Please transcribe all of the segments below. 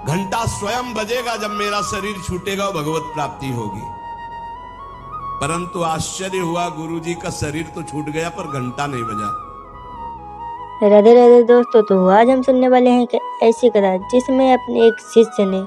घंटा स्वयं बजेगा जब मेरा शरीर छूटेगा, भगवत प्राप्ति होगी। परंतु आश्चर्य हुआ, गुरुजी का शरीर तो छूट गया पर घंटा नहीं बजा। राधे राधे दोस्तों, तो आज हम सुनने वाले हैं कि ऐसी कथा जिसमें अपने एक शिष्य ने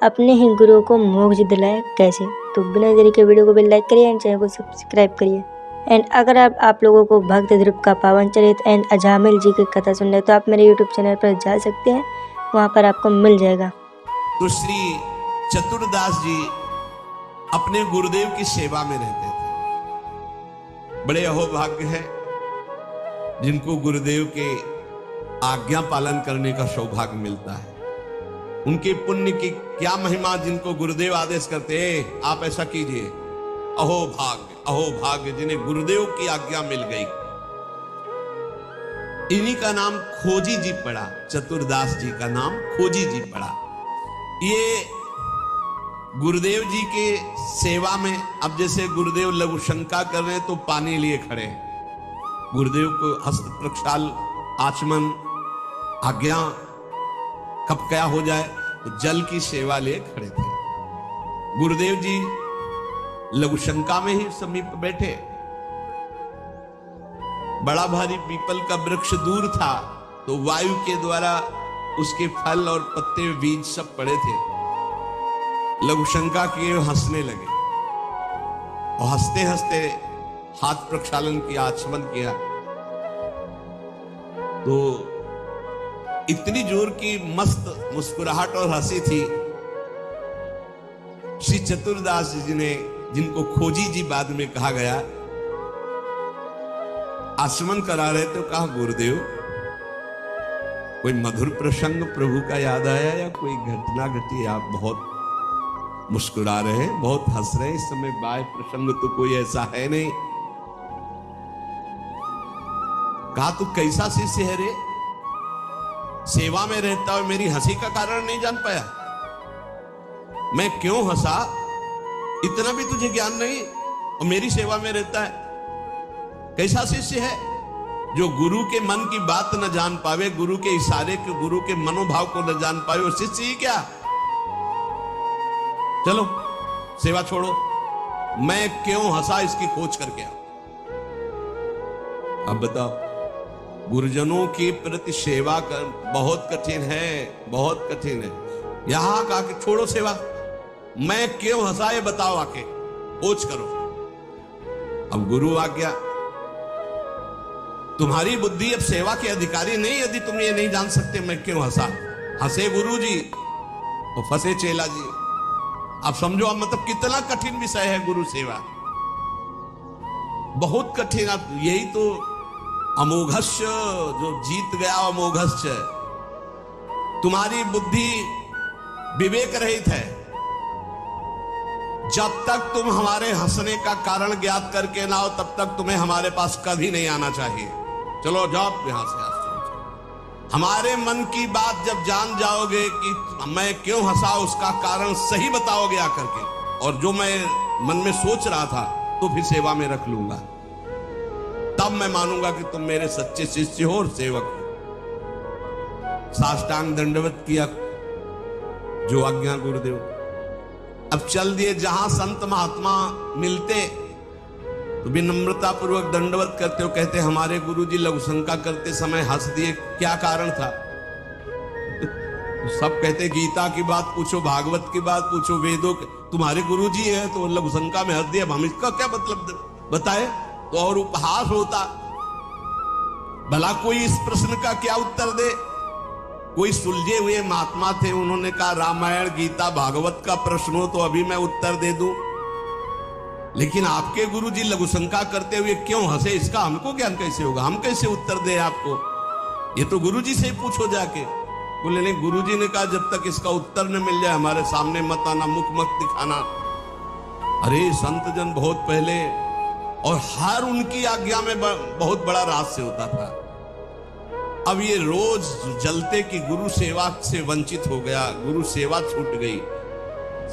अपने ही गुरु को मोक्ष दिलाया, कैसे। तो बिना देरी के वीडियो को भी लाइक करिए एंड चैनल को सब्सक्राइब करिए। एंड अगर आप लोगों को भक्त ध्रुव का पावन चरित एंड अजामिल जी की कथा सुनना है तो आप मेरे यूट्यूब चैनल पर जा सकते हैं, वहाँ पर आपको मिल जाएगा। तो श्री चतुरदास जी अपने गुरुदेव की सेवा में रहते थे। बड़े अहोभाग्य है जिनको गुरुदेव के आज्ञा पालन करने का सौभाग्य मिलता है। उनके पुण्य की क्या महिमा, जिनको गुरुदेव आदेश करते हैं आप ऐसा कीजिए। अहोभाग्य जिन्हें गुरुदेव की आज्ञा मिल गई। इन्हीं का नाम खोजी जी पड़ा, चतुरदास जी का नाम खोजी जी पड़ा। ये गुरुदेव जी के सेवा में, अब जैसे गुरुदेव लघु शंका कर रहे हैं तो पानी लिए खड़े हैं, गुरुदेव को हस्त प्रक्षाल, आचमन, आज्ञा कब क्या हो जाए, तो जल की सेवा लिए खड़े थे। गुरुदेव जी लघु शंका में ही समीप बैठे। बड़ा भारी पीपल का वृक्ष दूर था, तो वायु के द्वारा उसके फल और पत्ते बीज सब पड़े थे। लघु शंका किए, हंसने लगे और हंसते हंसते हाथ प्रक्षालन किया, आचमन किया। तो इतनी जोर की मस्त मुस्कुराहट और हंसी थी। श्री चतुरदास जी ने, जिनको खोजी जी बाद में कहा गया, आचमन करा रहे थे, कहा गुरुदेव कोई मधुर प्रसंग प्रभु का याद आया या कोई घटना घटी, आप बहुत मुस्कुरा रहे हैं, बहुत हंस रहे हैं इस समय, बाह्य प्रसंग तो कोई ऐसा है नहीं। कहा तू कैसा शिष्य है रे, सेवा में रहता हो, मेरी हंसी का कारण नहीं जान पाया, मैं क्यों हंसा, इतना भी तुझे ज्ञान नहीं, और मेरी सेवा में रहता है। कैसा शिष्य है जो गुरु के मन की बात न जान पावे, गुरु के इशारे के, गुरु के मनोभाव को न जान पावे, वो शिष्य ही क्या। चलो सेवा छोड़ो, मैं क्यों हंसा इसकी खोज करके आओ। अब बताओ, गुरुजनों के प्रति सेवा कर बहुत कठिन है, बहुत कठिन है। यहां कहा कि छोड़ो सेवा, मैं क्यों हंसा ये बताओ, आके खोज करो। अब गुरु आ गया, तुम्हारी बुद्धि अब सेवा के अधिकारी नहीं, यदि तुम ये नहीं जान सकते मैं क्यों हंसा। हंसे गुरु जी और फंसे चेला जी। अब समझो, अब मतलब कितना कठिन विषय है गुरु सेवा, बहुत कठिन। अब यही तो अमोघस्य, जो जीत गया अमोघस्य। तुम्हारी बुद्धि विवेक रहित है। जब तक तुम हमारे हंसने का कारण ज्ञात करके ना हो, तब तक तुम्हें हमारे पास कभी नहीं आना चाहिए। चलो जाओ यहां से। हमारे मन की बात जब जान जाओगे कि मैं क्यों हंसा, उसका कारण सही बताओगे आकर के, और जो मैं मन में सोच रहा था तो फिर सेवा में रख लूंगा, तब मैं मानूंगा कि तुम मेरे सच्चे शिष्य हो और सेवक हो। साष्टांग दंडवत किया, जो आज्ञा गुरुदेव। अब चल दिए, जहां संत महात्मा मिलते तो विनम्रता पूर्वक दंडवत करते हो, कहते हमारे गुरुजी लघु शंका करते समय हंस दिए, क्या कारण था। तो सब कहते गीता की बात पूछो, भागवत की बात पूछो, वेदों के, तुम्हारे गुरुजी है तो लघु शंका में हंस दिया, हम इसका क्या मतलब बताए, तो और उपहास होता। भला कोई इस प्रश्न का क्या उत्तर दे। कोई सुलझे हुए महात्मा थे, उन्होंने कहा रामायण गीता भागवत का प्रश्न हो तो अभी मैं उत्तर दे दूं, लेकिन आपके गुरुजी लघु शंका करते हुए क्यों हंसे, इसका हमको ज्ञान कैसे होगा, हम कैसे उत्तर दे आपको, ये तो गुरुजी से पूछो जाके। बोले नहीं, गुरुजी ने कहा जब तक इसका उत्तर न मिल जाए हमारे सामने मत आना, मुख मत दिखाना। अरे संत जन बहुत पहले, और हर उनकी आज्ञा में बहुत बड़ा रहस्य होता था। अब ये रोज जलते कि गुरु सेवा से वंचित हो गया, गुरु सेवा छूट गई।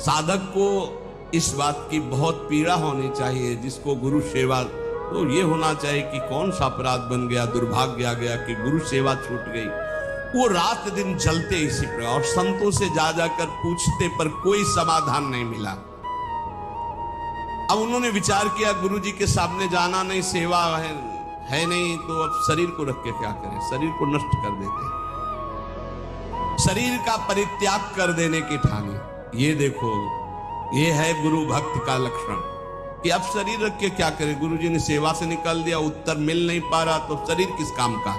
साधक को इस बात की बहुत पीड़ा होनी चाहिए, जिसको गुरु सेवा, तो ये होना चाहिए कि कौन सा अपराध बन गया, दुर्भाग्य आ गया कि गुरु सेवा छूट गई। वो रात दिन जलते इसी पर, और संतों से जा जाकर पूछते पर कोई समाधान नहीं मिला। अब उन्होंने विचार किया गुरु जी के सामने जाना नहीं, सेवा है नहीं, तो अब शरीर को रख के क्या करें, शरीर को नष्ट कर देते हैं। शरीर का परित्याग कर देने की ठानी। ये देखो, ये है गुरु भक्त का लक्षण कि अब शरीर रख के क्या करें। गुरु जी ने सेवा से निकाल दिया, उत्तर मिल नहीं पा रहा, तो शरीर किस काम का।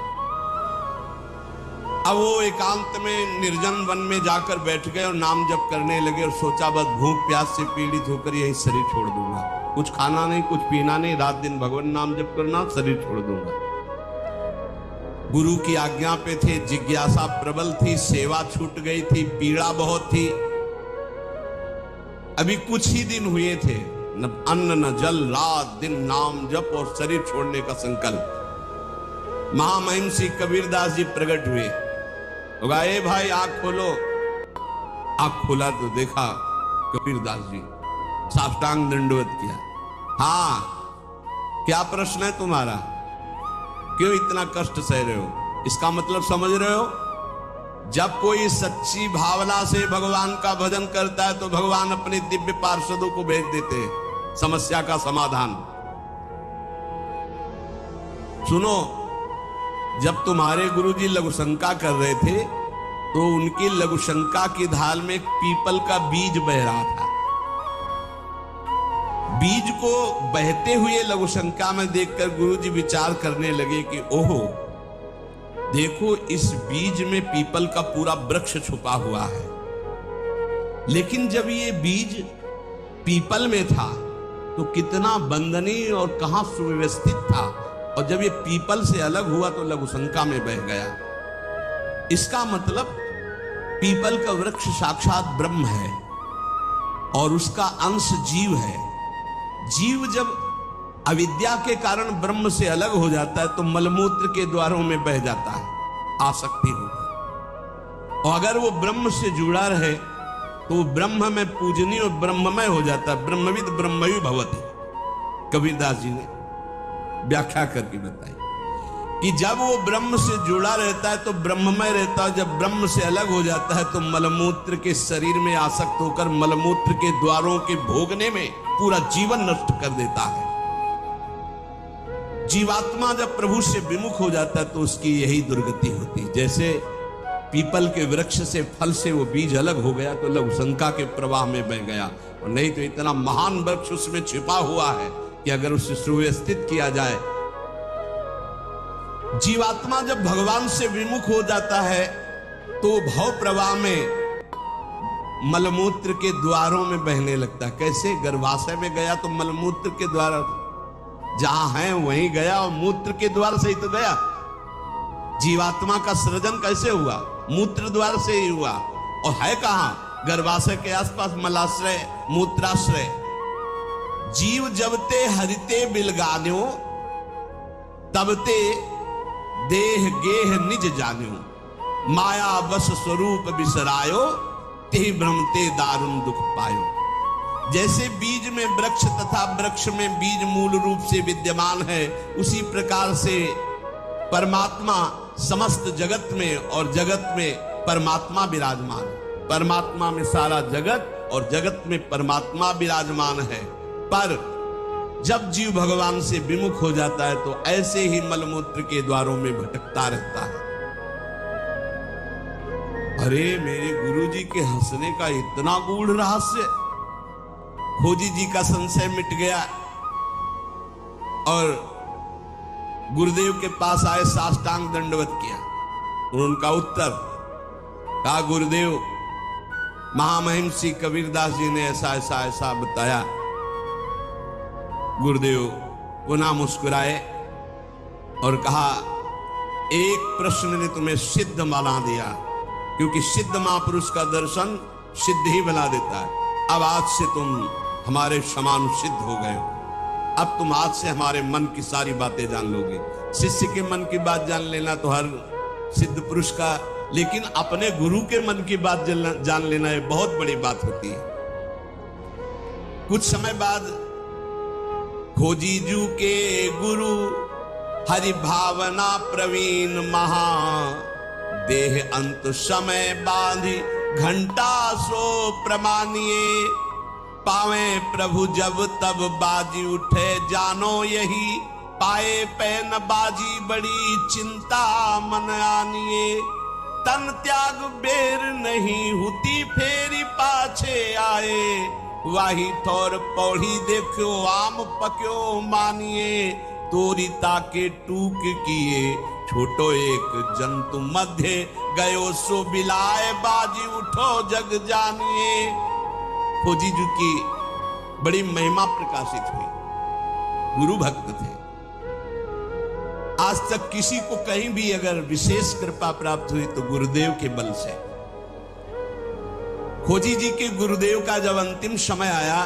अब वो एकांत में निर्जन वन में जाकर बैठ गए और नाम जप करने लगे और सोचा बस भूख प्यास से पीड़ित होकर यही शरीर छोड़ दूंगा, कुछ खाना नहीं, कुछ पीना नहीं, रात दिन भगवान नाम जप करना, शरीर छोड़ दूंगा। गुरु की आज्ञा पे थे, जिज्ञासा प्रबल थी, सेवा छूट गई थी, पीड़ा बहुत थी। अभी कुछ ही दिन हुए थे, न अन्न न जल, रात दिन नाम जप और शरीर छोड़ने का संकल्प। महामहिम श्री कबीरदास जी प्रकट हुए, ए भाई आंख खोलो। आंख खोला तो देखा कबीरदास जी, साष्टांग दंडवत किया। हाँ, क्या प्रश्न है तुम्हारा, क्यों इतना कष्ट सह रहे हो? इसका मतलब समझ रहे हो? जब कोई सच्ची भावना से भगवान का भजन करता है तो भगवान अपने दिव्य पार्षदों को भेज देते हैं समस्या का समाधान। सुनो, जब तुम्हारे गुरुजी लघुशंका कर रहे थे तो उनकी लघुशंका की ढाल में एक पीपल का बीज बह रहा था। बीज को बहते हुए लघुशंका में देखकर गुरुजी विचार करने लगे कि ओहो, देखो इस बीज में पीपल का पूरा वृक्ष छुपा हुआ है। लेकिन जब ये बीज पीपल में था तो कितना बंदनीय और कहां सुव्यवस्थित था, और जब ये पीपल से अलग हुआ तो लघुशंका में बह गया। इसका मतलब पीपल का वृक्ष साक्षात ब्रह्म है और उसका अंश जीव है। जीव जब अविद्या के कारण ब्रह्म से अलग हो जाता है तो मलमूत्र के द्वारों में बह जाता है, आसक्ति होकर। और अगर वो ब्रह्म से जुड़ा रहे तो ब्रह्म में पूजनीय और ब्रह्ममय हो जाता है। ब्रह्मविद ब्रह्मयु भवति, कबीरदास जी ने व्याख्या करके बताई कि जब वो ब्रह्म से जुड़ा रहता है तो ब्रह्ममय रहता है, जब ब्रह्म से अलग हो जाता है तो मलमूत्र के शरीर में आसक्त होकर मलमूत्र के द्वारों के भोगने में पूरा जीवन नष्ट कर देता है। जीवात्मा जब प्रभु से विमुख हो जाता है तो उसकी यही दुर्गति होती है। जैसे पीपल के वृक्ष से फल से वो बीज अलग हो गया तो लघुशंका के प्रवाह में बह गया, और नहीं तो इतना महान वृक्ष उसमें छिपा हुआ है कि अगर उसे सुव्यवस्थित किया जाए। जीवात्मा जब भगवान से विमुख हो जाता है तो भव प्रवाह में मलमूत्र के द्वारों में बहने लगता है। कैसे? गर्भाशय में गया तो मलमूत्र के द्वार जहां है वहीं गया, और मूत्र के द्वार से ही तो गया। जीवात्मा का सृजन कैसे हुआ? मूत्र द्वार से ही हुआ। और है कहां? गर्भाशय के आसपास मलाश्रय, मूत्राश्रय। जीव जबते हरिते बिलगान्यो तबते देह गेह निज जान्यो, माया बस स्वरूप बिसरायो, ते भ्रमते दारुण दुख पायो। जैसे बीज में वृक्ष तथा वृक्ष में बीज मूल रूप से विद्यमान है, उसी प्रकार से परमात्मा समस्त जगत में और जगत में परमात्मा विराजमान है। परमात्मा में सारा जगत और जगत में परमात्मा विराजमान है। पर जब जीव भगवान से विमुख हो जाता है तो ऐसे ही मलमूत्र के द्वारों में भटकता रहता है। अरे मेरे गुरुजी के हंसने का इतना गूढ़ रहस्य, खोजी जी का संशय मिट गया और गुरुदेव के पास आए, साष्टांग दंडवत किया। उनका उत्तर कहा, गुरुदेव महामहिम श्री कबीरदास जी ने ऐसा ऐसा ऐसा बताया। गुरुदेव पुनः मुस्कुराए और कहा, एक प्रश्न ने तुम्हें सिद्ध बना दिया, क्योंकि सिद्ध महापुरुष का दर्शन सिद्ध ही बना देता है। अब आज से तुम हमारे समान सिद्ध हो गए हो। अब तुम आज से हमारे मन की सारी बातें जान लोगे। शिष्य के मन की बात जान लेना तो हर सिद्ध पुरुष का, लेकिन अपने गुरु के मन की बात जान लेना ये बहुत बड़ी बात होती है। कुछ समय बाद खोजीजू के गुरु हरि भावना प्रवीण महा देह अंत समय बांधी घंटा सो प्रमानिए, पावे प्रभु जब तब बाजी उठे जानो यही, पाए पैन बाजी बड़ी चिंता मन आनिए, तन त्याग बेर नहीं हुती फेरी पाछे आए, वाही थोर पौड़ी देखो आम पक्यो मानिए, तोरी ताके टूक किए छोटो एक जंतु मध्य गयो सो बिलाए, बाजी उठो जग जानिए। खोजी जी की बड़ी महिमा प्रकाशित हुई, गुरु भक्त थे। आज तक किसी को कहीं भी अगर विशेष कृपा प्राप्त हुई तो गुरुदेव के बल से। खोजी जी के गुरुदेव का जब अंतिम समय आया,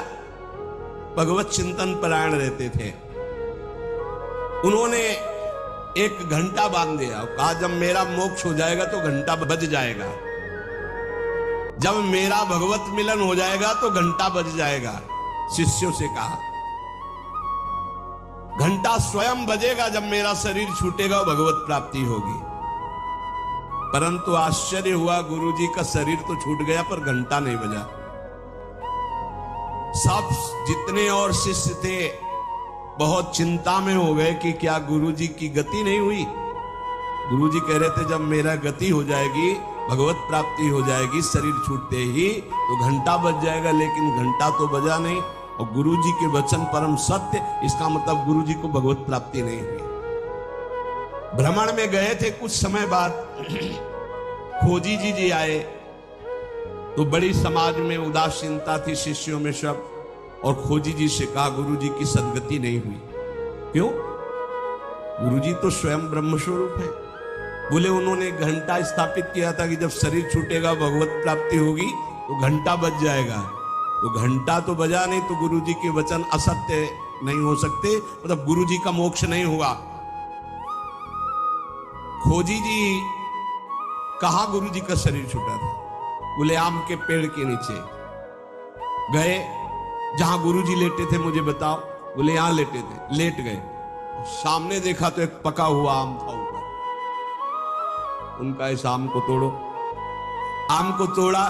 भगवत चिंतन परायण रहते थे, उन्होंने एक घंटा बांध दिया, कहा जब मेरा मोक्ष हो जाएगा तो घंटा बज जाएगा, जब मेरा भगवत मिलन हो जाएगा तो घंटा बज जाएगा। शिष्यों से कहा घंटा स्वयं बजेगा जब मेरा शरीर छूटेगा, भगवत प्राप्ति होगी। परंतु आश्चर्य हुआ, गुरुजी का शरीर तो छूट गया पर घंटा नहीं बजा। सब जितने और शिष्य थे बहुत चिंता में हो गए कि क्या गुरुजी की गति नहीं हुई। गुरुजी कह रहे थे जब मेरा गति हो जाएगी, भगवत प्राप्ति हो जाएगी, शरीर छूटते ही तो घंटा बज जाएगा, लेकिन घंटा तो बजा नहीं। और गुरुजी के वचन परम सत्य, इसका मतलब गुरुजी को भगवत प्राप्ति नहीं हुई। भ्रमण में गए थे, कुछ समय बाद खोजी जी आए तो बड़ी समाज में उदासीनता थी शिष्यों में सब, और खोजी जी से कहा गुरुजी की सद्गति नहीं हुई। क्यों? गुरुजी तो स्वयं ब्रह्म स्वरूप है। बोले उन्होंने घंटा स्थापित किया था कि जब शरीर छूटेगा भगवत प्राप्ति होगी तो घंटा बज जाएगा, तो घंटा तो बजा नहीं, तो गुरुजी के वचन असत्य नहीं हो सकते, मतलब गुरुजी का मोक्ष नहीं हुआ। खोजी जी कहां गुरुजी का शरीर छूटा था? बोले आम के पेड़ के नीचे गए, जहां गुरुजी लेटे थे मुझे बताओ। बोले यहां लेटे थे, लेट गए, सामने देखा तो एक पका हुआ आम था ऊपर। उनका इस आम को तोड़ो। आम को तोड़ा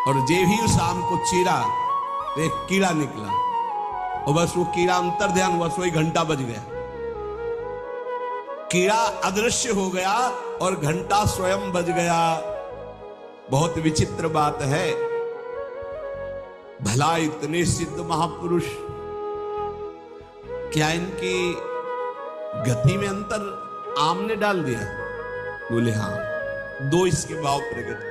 और जे भी उस आम को चीरा तो एक कीड़ा निकला, और बस वो कीड़ा अंतर ध्यान हुआ, सोई घंटा बज गया। कीड़ा अदृश्य हो गया और घंटा स्वयं बज गया। बहुत विचित्र बात है, भला इतने सिद्ध महापुरुष, क्या इनकी गति में अंतर आम ने डाल दिया? बोले हाँ, दो इसके भाव प्रकट किए।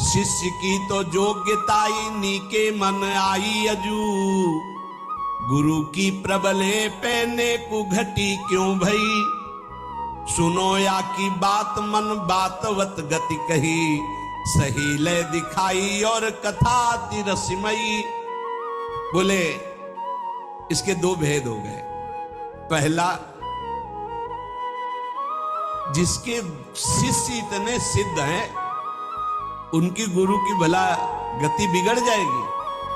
शिष्य की तो योग्यताई नीके मन आई अजू, गुरु की प्रबले पहने को घटी क्यों भई, सुनो या की बात मन बातवत गति कही, सही ले दिखाई और कथा तिरसिमयी। बोले इसके दो भेद हो गए। पहला, जिसके शिष्य इतने सिद्ध हैं उनकी गुरु की भला गति बिगड़ जाएगी,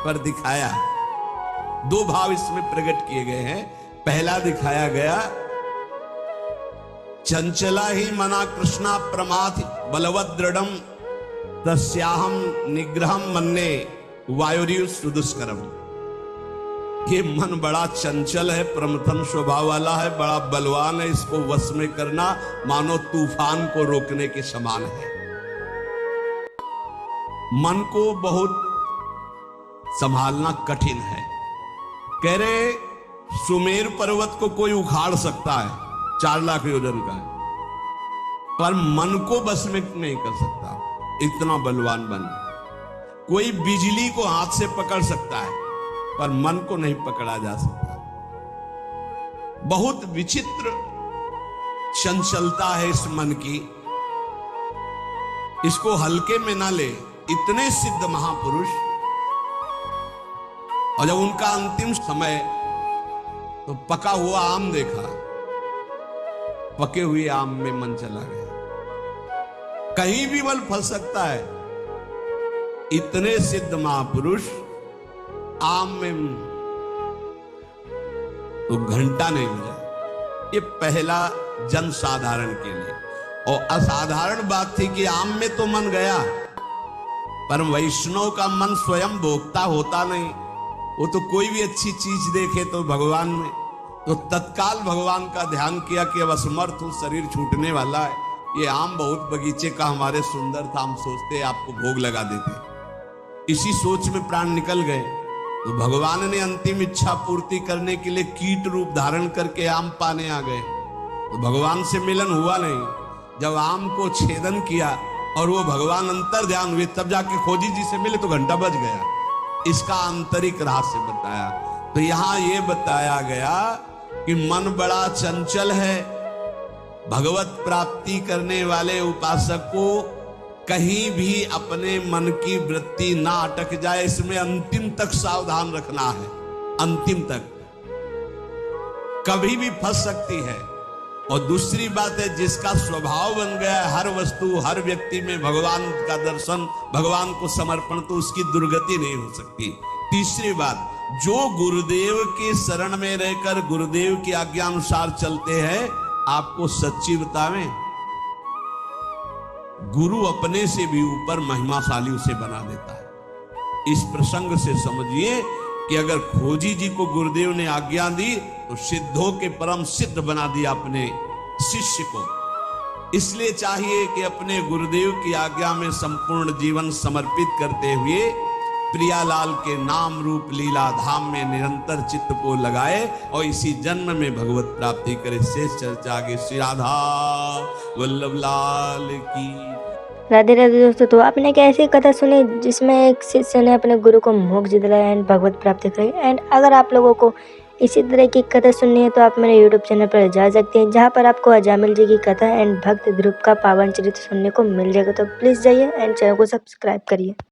पर दिखाया दो भाव इसमें प्रकट किए गए हैं। पहला दिखाया गया, चंचला ही मना कृष्णा प्रमाथि बलवद दृढ़म तस्याहम निग्रहम मन्ने वायुरिव सुदुष्करम। ये मन बड़ा चंचल है, प्रमथन स्वभाव वाला है, बड़ा बलवान है, इसको वश में करना मानो तूफान को रोकने के समान है। मन को बहुत संभालना कठिन है। कह रहे सुमेर पर्वत को कोई उखाड़ सकता है, 4 लाख योजन का है, पर मन को बस में नहीं कर सकता, इतना बलवान मन। कोई बिजली को हाथ से पकड़ सकता है पर मन को नहीं पकड़ा जा सकता। बहुत विचित्र चंचलता है इस मन की, इसको हल्के में ना ले। इतने सिद्ध महापुरुष, और जब उनका अंतिम समय तो पका हुआ आम देखा, पके हुए आम में मन चला गया। कहीं भी बल फंस सकता है। इतने सिद्ध महापुरुष आम में तो घंटा नहीं बजा। ये पहला जन साधारण के लिए। और असाधारण बात थी कि आम में तो मन गया, पर वैष्णव का मन स्वयं भोक्ता होता नहीं। वो तो कोई भी अच्छी चीज देखे तो भगवान में, तो तत्काल भगवान का ध्यान किया कि अब असमर्थ हूं, शरीर छूटने वाला है, ये आम बहुत बगीचे का हमारे सुंदर था, हम सोचते आपको भोग लगा देते। इसी सोच में प्राण निकल गए। तो भगवान ने अंतिम इच्छा पूर्ति करने के लिए कीट रूप धारण करके आम पाने आ गए। तो भगवान से मिलन हुआ नहीं। जब आम को छेदन किया और वो भगवान अंतर ध्यान हुए, तब जाके खोजी जी से मिले तो घंटा बज गया। इसका आंतरिक रहस्य बताया। तो यहां ये बताया गया कि मन बड़ा चंचल है। भगवत प्राप्ति करने वाले उपासक को कहीं भी अपने मन की वृत्ति ना अटक जाए, इसमें अंतिम तक सावधान रखना है। अंतिम तक कभी भी फंस सकती है। और दूसरी बात है, जिसका स्वभाव बन गया है हर वस्तु हर व्यक्ति में भगवान का दर्शन, भगवान को समर्पण, तो उसकी दुर्गति नहीं हो सकती। तीसरी बात, जो गुरुदेव के शरण में रहकर गुरुदेव की आज्ञा अनुसार चलते हैं, आपको सच्ची बतावें, गुरु अपने से भी ऊपर महिमाशाली उसे बना देता है। इस प्रसंग से समझिए कि अगर खोजी जी को गुरुदेव ने आज्ञा दी तो सिद्धों के परम सिद्ध बना दिया अपने शिष्य को। इसलिए चाहिए कि अपने गुरुदेव की आज्ञा में संपूर्ण जीवन समर्पित करते हुए प्रियालाल के नाम रूप लीला धाम में निरंतर चित्त को लगाए और इसी जन्म में भगवत प्राप्ति करे। शेष चर्चा आगे। श्री राधा वल्लभ लाल की। राधे राधे दोस्तों, तो आपने एक ऐसी कथा सुनी जिसमें एक शिष्य ने अपने गुरु को मोक्ष दिलाया एंड भगवत प्राप्ति करी। एंड अगर आप लोगों को इसी तरह की कथा सुननी है तो आप मेरे यूट्यूब चैनल पर जा सकते हैं, जहां पर आपको अजामिल जी की कथा एंड भक्त ध्रुव का पावन चरित्र सुनने को मिल जाएगा। तो प्लीज़ जाइए एंड चैनल को सब्सक्राइब करिए।